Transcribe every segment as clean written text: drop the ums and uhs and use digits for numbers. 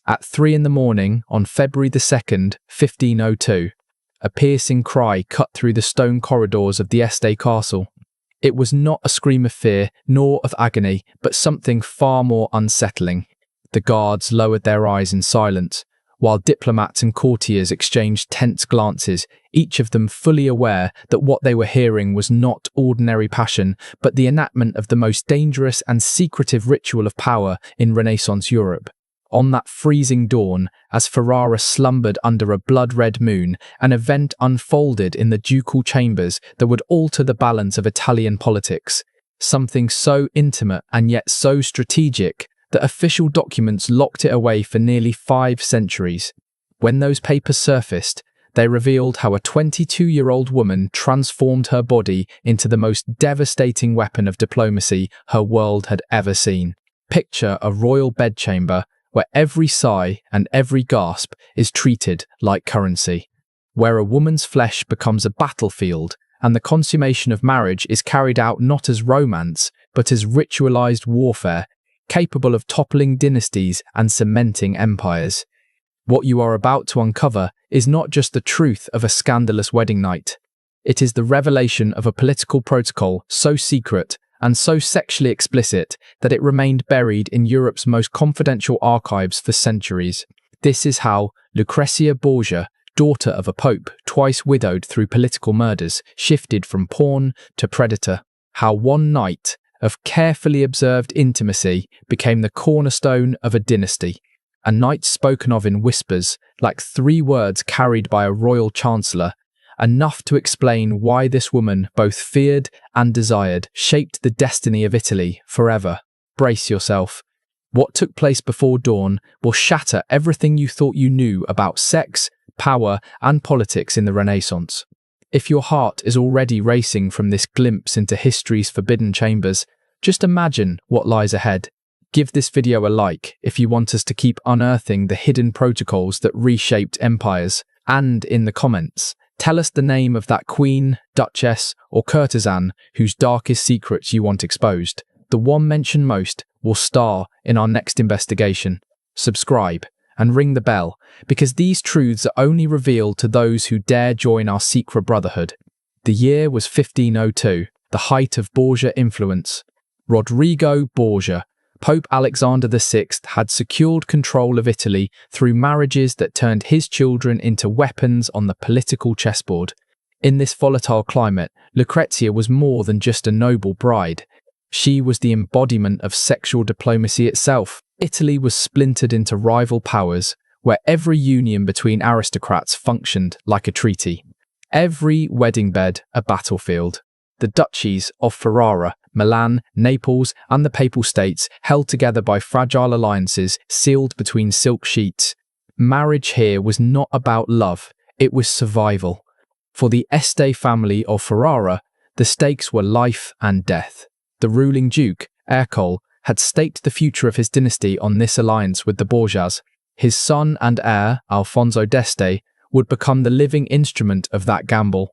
At 3 in the morning on February the 2nd, 1502, a piercing cry cut through the stone corridors of the Este castle. It was not a scream of fear nor of agony, but something far more unsettling. The guards lowered their eyes in silence, while diplomats and courtiers exchanged tense glances, each of them fully aware that what they were hearing was not ordinary passion, but the enactment of the most dangerous and secretive ritual of power in Renaissance Europe. On that freezing dawn, as Ferrara slumbered under a blood-red moon, an event unfolded in the ducal chambers that would alter the balance of Italian politics. Something so intimate and yet so strategic that official documents locked it away for nearly 5 centuries. When those papers surfaced, they revealed how a 22-year-old woman transformed her body into the most devastating weapon of diplomacy her world had ever seen. Picture a royal bedchamber where every sigh and every gasp is treated like currency, where a woman's flesh becomes a battlefield and the consummation of marriage is carried out not as romance, but as ritualized warfare, capable of toppling dynasties and cementing empires. What you are about to uncover is not just the truth of a scandalous wedding night. It is the revelation of a political protocol so secret and so sexually explicit that it remained buried in Europe's most confidential archives for centuries. This is how Lucrezia Borgia, daughter of a pope, twice widowed through political murders, shifted from pawn to predator. How one night of carefully observed intimacy became the cornerstone of a dynasty. A night spoken of in whispers, like 3 words carried by a royal chancellor, enough to explain why this woman, both feared and desired, shaped the destiny of Italy forever. Brace yourself. What took place before dawn will shatter everything you thought you knew about sex, power, and politics in the Renaissance. If your heart is already racing from this glimpse into history's forbidden chambers, just imagine what lies ahead. Give this video a like if you want us to keep unearthing the hidden protocols that reshaped empires, and in the comments, tell us the name of that queen, duchess, or courtesan whose darkest secrets you want exposed. The one mentioned most will star in our next investigation. Subscribe and ring the bell, because these truths are only revealed to those who dare join our secret brotherhood. The year was 1502, the height of Borgia influence. Rodrigo Borgia, Pope Alexander VI, had secured control of Italy through marriages that turned his children into weapons on the political chessboard. In this volatile climate, Lucrezia was more than just a noble bride. She was the embodiment of sexual diplomacy itself. Italy was splintered into rival powers, where every union between aristocrats functioned like a treaty. Every wedding bed a battlefield. The duchies of Ferrara, Milan, Naples, and the Papal States, held together by fragile alliances sealed between silk sheets. Marriage here was not about love, it was survival. For the Este family of Ferrara, the stakes were life and death. The ruling duke, Ercole, had staked the future of his dynasty on this alliance with the Borgias. His son and heir, Alfonso d'Este, would become the living instrument of that gamble.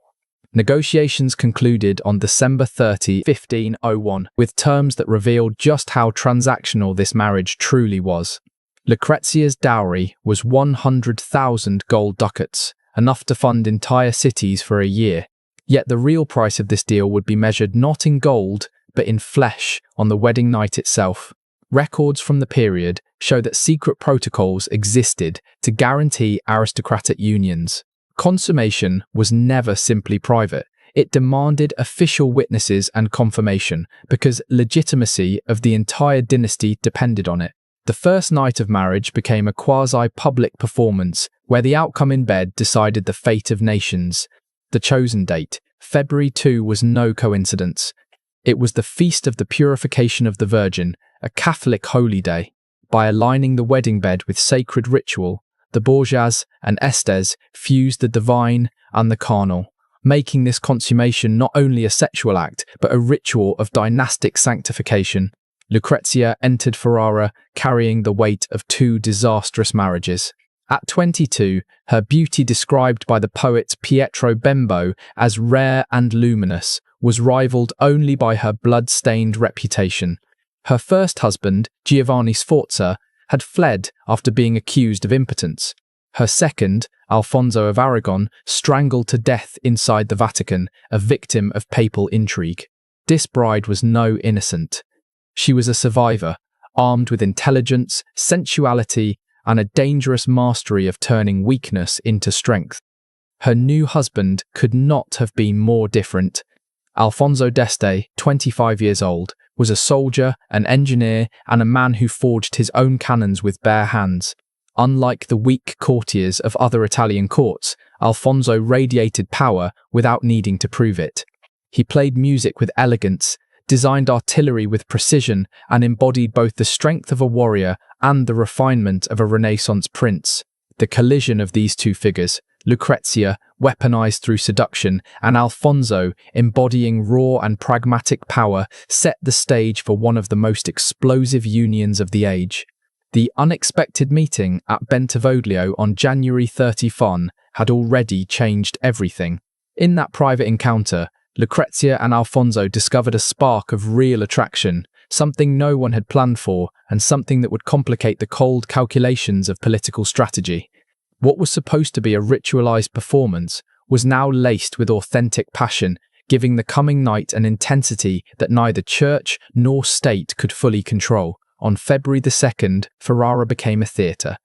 Negotiations concluded on December 30, 1501, with terms that revealed just how transactional this marriage truly was. Lucrezia's dowry was 100,000 gold ducats, enough to fund entire cities for a year. Yet the real price of this deal would be measured not in gold, but in flesh on the wedding night itself. Records from the period show that secret protocols existed to guarantee aristocratic unions. Consummation was never simply private. It demanded official witnesses and confirmation, because legitimacy of the entire dynasty depended on it. The first night of marriage became a quasi-public performance, where the outcome in bed decided the fate of nations. The chosen date, February 2, was no coincidence. It was the feast of the purification of the Virgin, a Catholic holy day. By aligning the wedding bed with sacred ritual, the Borgias and Estes fused the divine and the carnal, making this consummation not only a sexual act, but a ritual of dynastic sanctification. Lucrezia entered Ferrara carrying the weight of 2 disastrous marriages. At 22, her beauty, described by the poet Pietro Bembo as rare and luminous, was rivaled only by her blood-stained reputation. Her first husband, Giovanni Sforza, had fled after being accused of impotence. Her second, Alfonso of Aragon, strangled to death inside the Vatican, a victim of papal intrigue. This bride was no innocent. She was a survivor, armed with intelligence, sensuality, and a dangerous mastery of turning weakness into strength. Her new husband could not have been more different. Alfonso d'Este, 25 years old, was a soldier, an engineer, and a man who forged his own cannons with bare hands. Unlike the weak courtiers of other Italian courts, Alfonso radiated power without needing to prove it. He played music with elegance, designed artillery with precision, and embodied both the strength of a warrior and the refinement of a Renaissance prince. The collision of these two figures, Lucrezia, weaponized through seduction, and Alfonso, embodying raw and pragmatic power, set the stage for one of the most explosive unions of the age. The unexpected meeting at Bentivoglio on January 31 had already changed everything. In that private encounter, Lucrezia and Alfonso discovered a spark of real attraction, something no one had planned for, and something that would complicate the cold calculations of political strategy. What was supposed to be a ritualized performance was now laced with authentic passion, giving the coming night an intensity that neither church nor state could fully control. On February 2nd, Ferrara became a theatre.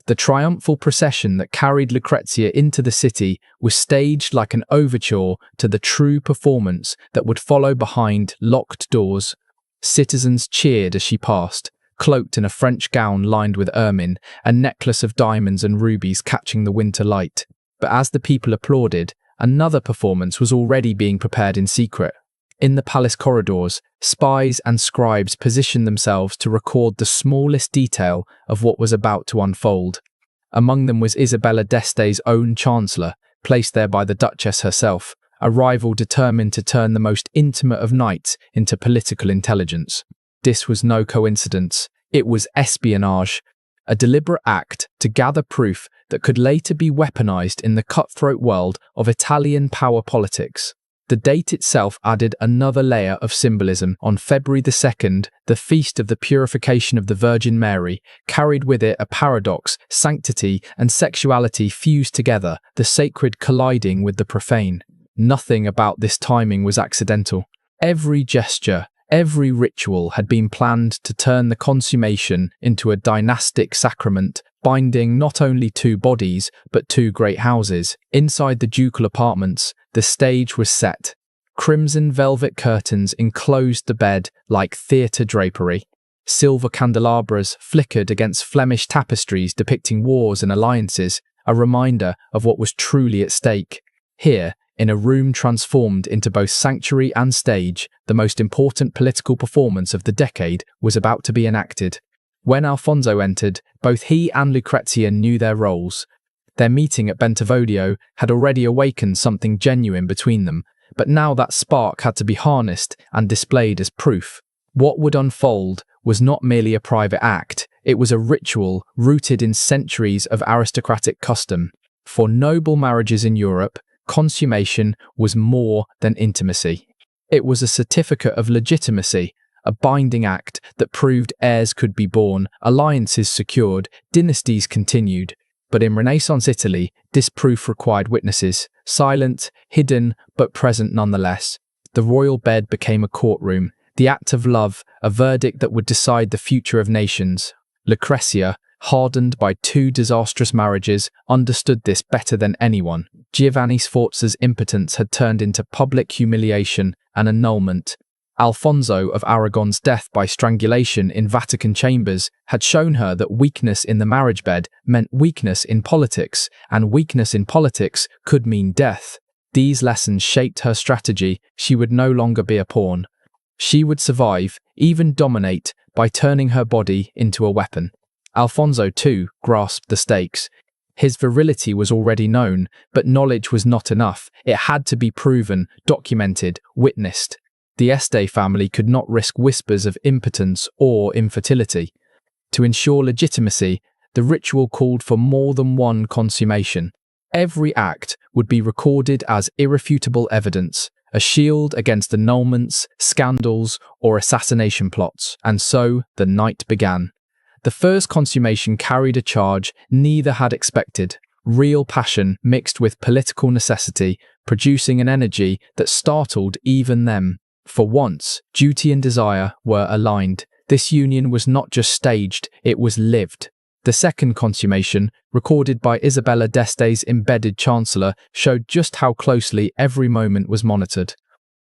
The triumphal procession that carried Lucrezia into the city was staged like an overture to the true performance that would follow behind locked doors. Citizens cheered as she passed, cloaked in a French gown lined with ermine, a necklace of diamonds and rubies catching the winter light. But as the people applauded, another performance was already being prepared in secret. In the palace corridors, spies and scribes positioned themselves to record the smallest detail of what was about to unfold. Among them was Isabella d'Este's own chancellor, placed there by the Duchess herself, a rival determined to turn the most intimate of knights into political intelligence. This was no coincidence. It was espionage, a deliberate act to gather proof that could later be weaponized in the cutthroat world of Italian power politics. The date itself added another layer of symbolism. On February 2nd, the feast of the purification of the Virgin Mary carried with it a paradox: sanctity and sexuality fused together, the sacred colliding with the profane. Nothing about this timing was accidental. Every gesture, every ritual had been planned to turn the consummation into a dynastic sacrament, binding not only two bodies, but two great houses. Inside the ducal apartments, the stage was set. Crimson velvet curtains enclosed the bed like theatre drapery. Silver candelabras flickered against Flemish tapestries depicting wars and alliances, a reminder of what was truly at stake. Here, in a room transformed into both sanctuary and stage, the most important political performance of the decade was about to be enacted. When Alfonso entered, both he and Lucrezia knew their roles. Their meeting at Bentivoglio had already awakened something genuine between them, but now that spark had to be harnessed and displayed as proof. What would unfold was not merely a private act, it was a ritual rooted in centuries of aristocratic custom. For noble marriages in Europe, consummation was more than intimacy. It was a certificate of legitimacy, a binding act that proved heirs could be born, alliances secured, dynasties continued. But in Renaissance Italy, this proof required witnesses, silent, hidden, but present nonetheless. The royal bed became a courtroom, the act of love, a verdict that would decide the future of nations. Lucrezia, hardened by two disastrous marriages, understood this better than anyone. Giovanni Sforza's impotence had turned into public humiliation and annulment. Alfonso of Aragon's death by strangulation in Vatican chambers had shown her that weakness in the marriage bed meant weakness in politics, and weakness in politics could mean death. These lessons shaped her strategy. She would no longer be a pawn. She would survive, even dominate, by turning her body into a weapon. Alfonso, too, grasped the stakes. His virility was already known, but knowledge was not enough. It had to be proven, documented, witnessed. The Este family could not risk whispers of impotence or infertility. To ensure legitimacy, the ritual called for more than one consummation. Every act would be recorded as irrefutable evidence, a shield against annulments, scandals, or assassination plots. And so the night began. The first consummation carried a charge neither had expected: real passion mixed with political necessity, producing an energy that startled even them. For once, duty and desire were aligned. This union was not just staged, it was lived. The second consummation, recorded by Isabella d'Este's embedded chancellor, showed just how closely every moment was monitored.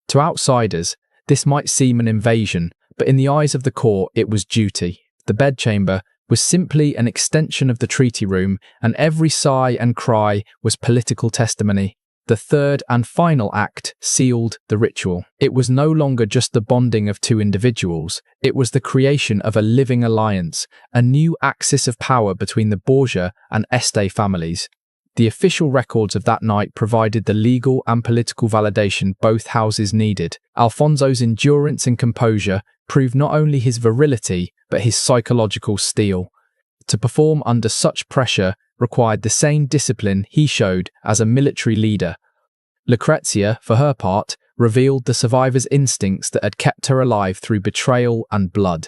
To outsiders, this might seem an invasion, but in the eyes of the court, it was duty. The bedchamber was simply an extension of the treaty room, and every sigh and cry was political testimony. The third and final act sealed the ritual. It was no longer just the bonding of two individuals, it was the creation of a living alliance, a new axis of power between the Borgia and Este families. The official records of that night provided the legal and political validation both houses needed. Alfonso's endurance and composure proved not only his virility, but his psychological steel. To perform under such pressure required the same discipline he showed as a military leader. Lucrezia, for her part, revealed the survivor's instincts that had kept her alive through betrayal and blood.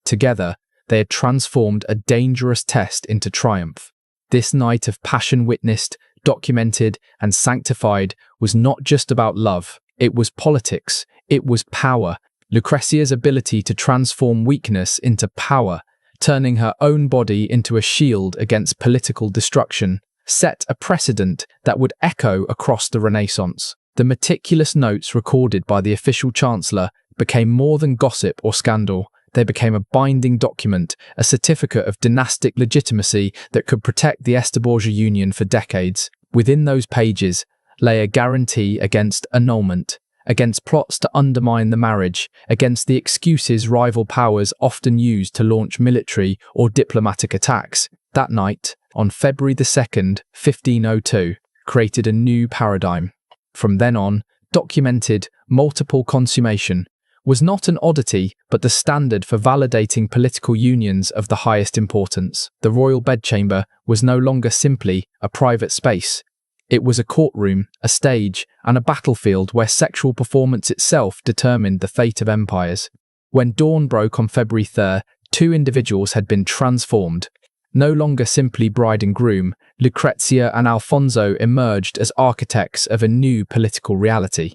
Together, they had transformed a dangerous test into triumph. This night of passion witnessed, documented, and sanctified was not just about love. It was politics. It was power. Lucrezia's ability to transform weakness into power, turning her own body into a shield against political destruction, set a precedent that would echo across the Renaissance. The meticulous notes recorded by the official chancellor became more than gossip or scandal. They became a binding document, a certificate of dynastic legitimacy that could protect the Este Borgia union for decades. Within those pages lay a guarantee against annulment, against plots to undermine the marriage, against the excuses rival powers often used to launch military or diplomatic attacks. That night, on February 2nd, 1502, created a new paradigm. From then on, documented multiple consummation was not an oddity but the standard for validating political unions of the highest importance. The royal bedchamber was no longer simply a private space. It was a courtroom, a stage, and a battlefield where sexual performance itself determined the fate of empires. When dawn broke on February 3rd, two individuals had been transformed. No longer simply bride and groom, Lucrezia and Alfonso emerged as architects of a new political reality.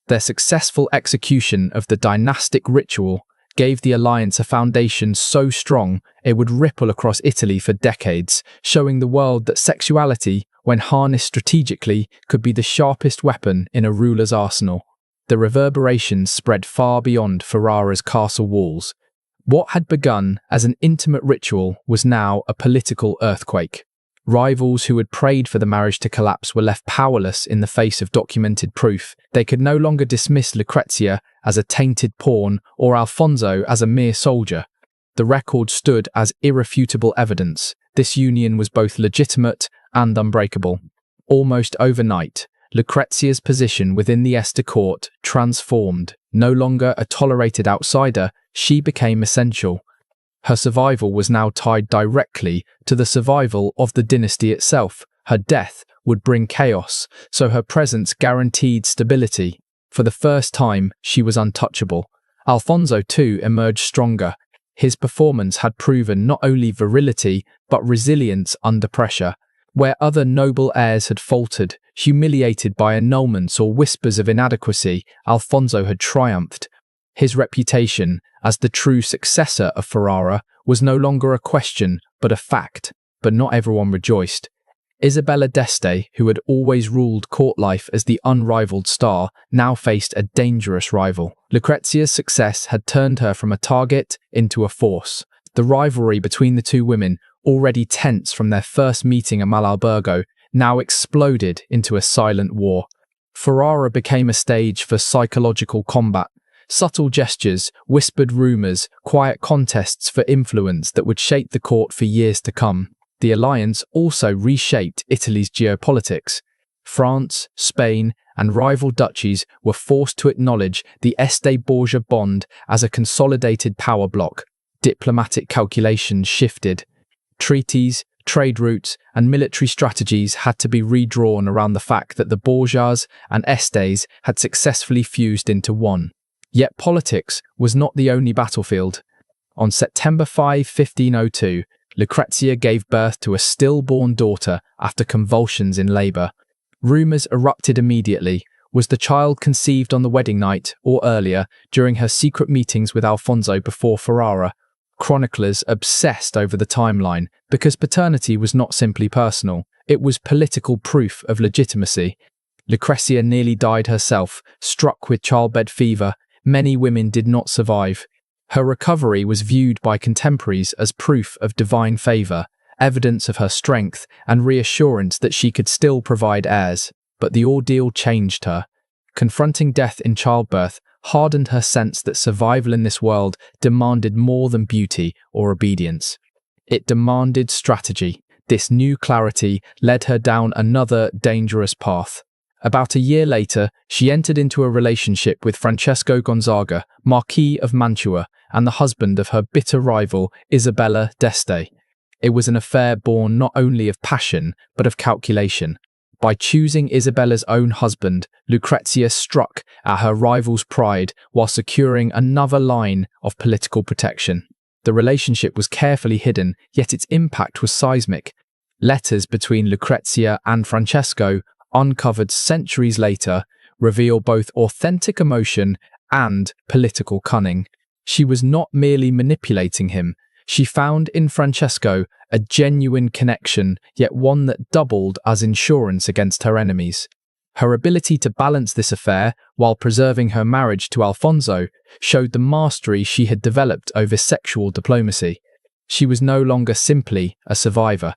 Their successful execution of the dynastic ritual gave the alliance a foundation so strong it would ripple across Italy for decades, showing the world that sexuality, when harnessed strategically, could be the sharpest weapon in a ruler's arsenal. The reverberations spread far beyond Ferrara's castle walls. What had begun as an intimate ritual was now a political earthquake. Rivals who had prayed for the marriage to collapse were left powerless in the face of documented proof. They could no longer dismiss Lucrezia as a tainted pawn or Alfonso as a mere soldier. The record stood as irrefutable evidence. This union was both legitimate and unbreakable. Almost overnight, Lucrezia's position within the Este court transformed. No longer a tolerated outsider, she became essential. Her survival was now tied directly to the survival of the dynasty itself. Her death would bring chaos, so her presence guaranteed stability. For the first time, she was untouchable. Alfonso too emerged stronger. His performance had proven not only virility, but resilience under pressure. Where other noble heirs had faltered, humiliated by annulments or whispers of inadequacy, Alfonso had triumphed. His reputation as the true successor of Ferrara was no longer a question, but a fact. But not everyone rejoiced. Isabella d'Este, who had always ruled court life as the unrivaled star, now faced a dangerous rival. Lucrezia's success had turned her from a target into a force. The rivalry between the two women, already tense from their first meeting at Malalbergo, now exploded into a silent war. Ferrara became a stage for psychological combat. Subtle gestures, whispered rumours, quiet contests for influence that would shape the court for years to come. The alliance also reshaped Italy's geopolitics. France, Spain, and rival duchies were forced to acknowledge the Este Borgia bond as a consolidated power bloc. Diplomatic calculations shifted. Treaties, trade routes, and military strategies had to be redrawn around the fact that the Borgias and Estes had successfully fused into one. Yet politics was not the only battlefield. On September 5, 1502, Lucrezia gave birth to a stillborn daughter after convulsions in labour. Rumours erupted immediately. Was the child conceived on the wedding night, or earlier, during her secret meetings with Alfonso before Ferrara? Chroniclers obsessed over the timeline, because paternity was not simply personal, it was political proof of legitimacy. Lucrezia nearly died herself, struck with childbed fever. Many women did not survive. Her recovery was viewed by contemporaries as proof of divine favour, evidence of her strength, and reassurance that she could still provide heirs. But the ordeal changed her. Confronting death in childbirth hardened her sense that survival in this world demanded more than beauty or obedience. It demanded strategy. This new clarity led her down another dangerous path. About a year later, she entered into a relationship with Francesco Gonzaga, Marquis of Mantua, and the husband of her bitter rival, Isabella d'Este. It was an affair born not only of passion, but of calculation. By choosing Isabella's own husband, Lucrezia struck at her rival's pride while securing another line of political protection. The relationship was carefully hidden, yet its impact was seismic. Letters between Lucrezia and Francesco, uncovered centuries later, reveal both authentic emotion and political cunning. She was not merely manipulating him. She found in Francesco a genuine connection, yet one that doubled as insurance against her enemies. Her ability to balance this affair while preserving her marriage to Alfonso showed the mastery she had developed over sexual diplomacy. She was no longer simply a survivor.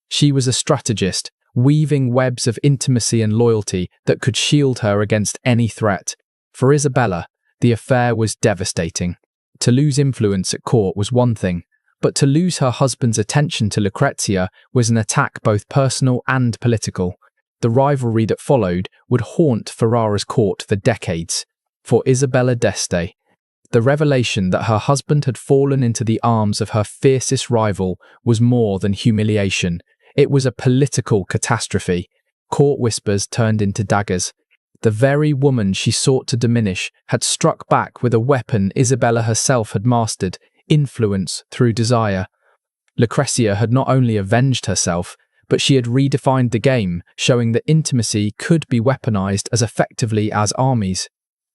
She was a strategist, weaving webs of intimacy and loyalty that could shield her against any threat. For Isabella, the affair was devastating. To lose influence at court was one thing, but to lose her husband's attention to Lucrezia was an attack both personal and political. The rivalry that followed would haunt Ferrara's court for decades. For Isabella d'Este, the revelation that her husband had fallen into the arms of her fiercest rival was more than humiliation. It was a political catastrophe. Court whispers turned into daggers. The very woman she sought to diminish had struck back with a weapon Isabella herself had mastered: influence through desire. Lucrezia had not only avenged herself, but she had redefined the game, showing that intimacy could be weaponized as effectively as armies.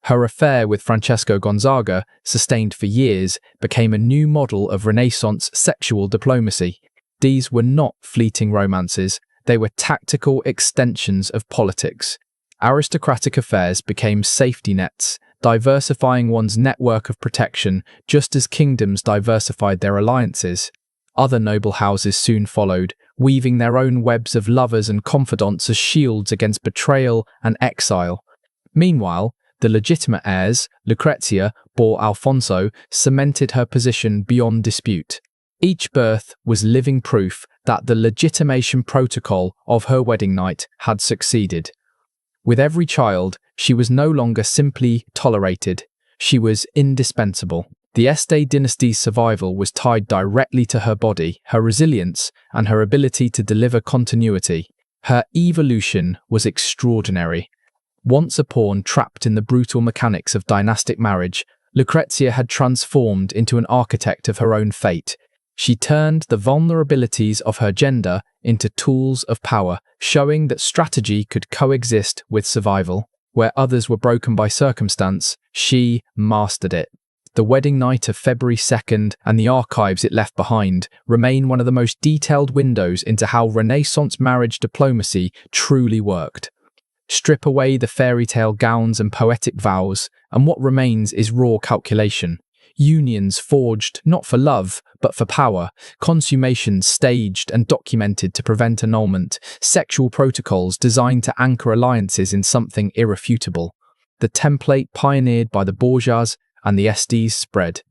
Her affair with Francesco Gonzaga, sustained for years, became a new model of Renaissance sexual diplomacy. These were not fleeting romances, they were tactical extensions of politics. Aristocratic affairs became safety nets, diversifying one's network of protection just as kingdoms diversified their alliances. Other noble houses soon followed, weaving their own webs of lovers and confidants as shields against betrayal and exile. Meanwhile, the legitimate heirs, Lucrezia bore Alfonso, cemented her position beyond dispute. Each birth was living proof that the legitimation protocol of her wedding night had succeeded. With every child, she was no longer simply tolerated, she was indispensable. The Este dynasty's survival was tied directly to her body, her resilience, and her ability to deliver continuity. Her evolution was extraordinary. Once a pawn trapped in the brutal mechanics of dynastic marriage, Lucrezia had transformed into an architect of her own fate. She turned the vulnerabilities of her gender into tools of power, showing that strategy could coexist with survival. Where others were broken by circumstance, she mastered it. The wedding night of February 2nd and the archives it left behind remain one of the most detailed windows into how Renaissance marriage diplomacy truly worked. Strip away the fairy tale gowns and poetic vows, and what remains is raw calculation. Unions forged not for love, but for power, consummations staged and documented to prevent annulment, sexual protocols designed to anchor alliances in something irrefutable. The template pioneered by the Borgias and the Estes spread.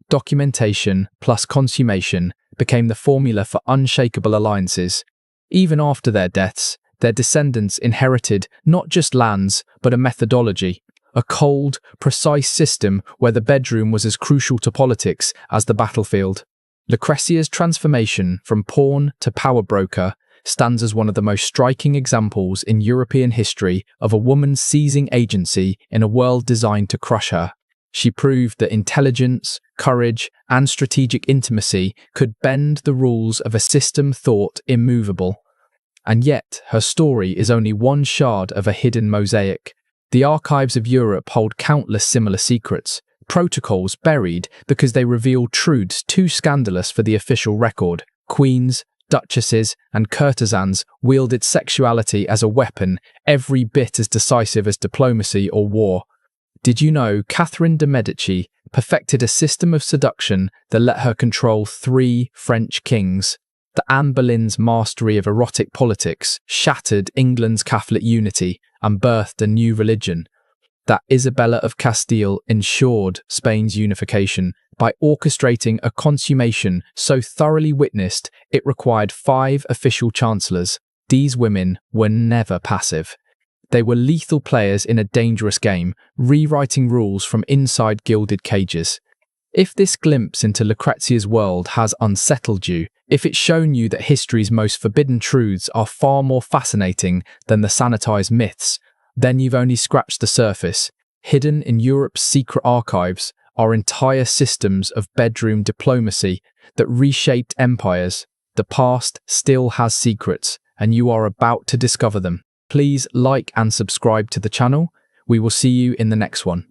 Documentation plus consummation became the formula for unshakable alliances. Even after their deaths, their descendants inherited not just lands, but a methodology. A cold, precise system where the bedroom was as crucial to politics as the battlefield. Lucrezia's transformation from pawn to power broker stands as one of the most striking examples in European history of a woman seizing agency in a world designed to crush her. She proved that intelligence, courage, and strategic intimacy could bend the rules of a system thought immovable. And yet, her story is only one shard of a hidden mosaic. The archives of Europe hold countless similar secrets, protocols buried because they reveal truths too scandalous for the official record. Queens, duchesses, and courtesans wielded sexuality as a weapon every bit as decisive as diplomacy or war. Did you know Catherine de' Medici perfected a system of seduction that let her control 3 French kings? The Anne Boleyn's mastery of erotic politics shattered England's Catholic unity and birthed a new religion. That Isabella of Castile ensured Spain's unification by orchestrating a consummation so thoroughly witnessed it required 5 official chancellors. These women were never passive. They were lethal players in a dangerous game, rewriting rules from inside gilded cages. If this glimpse into Lucrezia's world has unsettled you, if it's shown you that history's most forbidden truths are far more fascinating than the sanitized myths, then you've only scratched the surface. Hidden in Europe's secret archives are entire systems of bedroom diplomacy that reshaped empires. The past still has secrets, and you are about to discover them. Please like and subscribe to the channel. We will see you in the next one.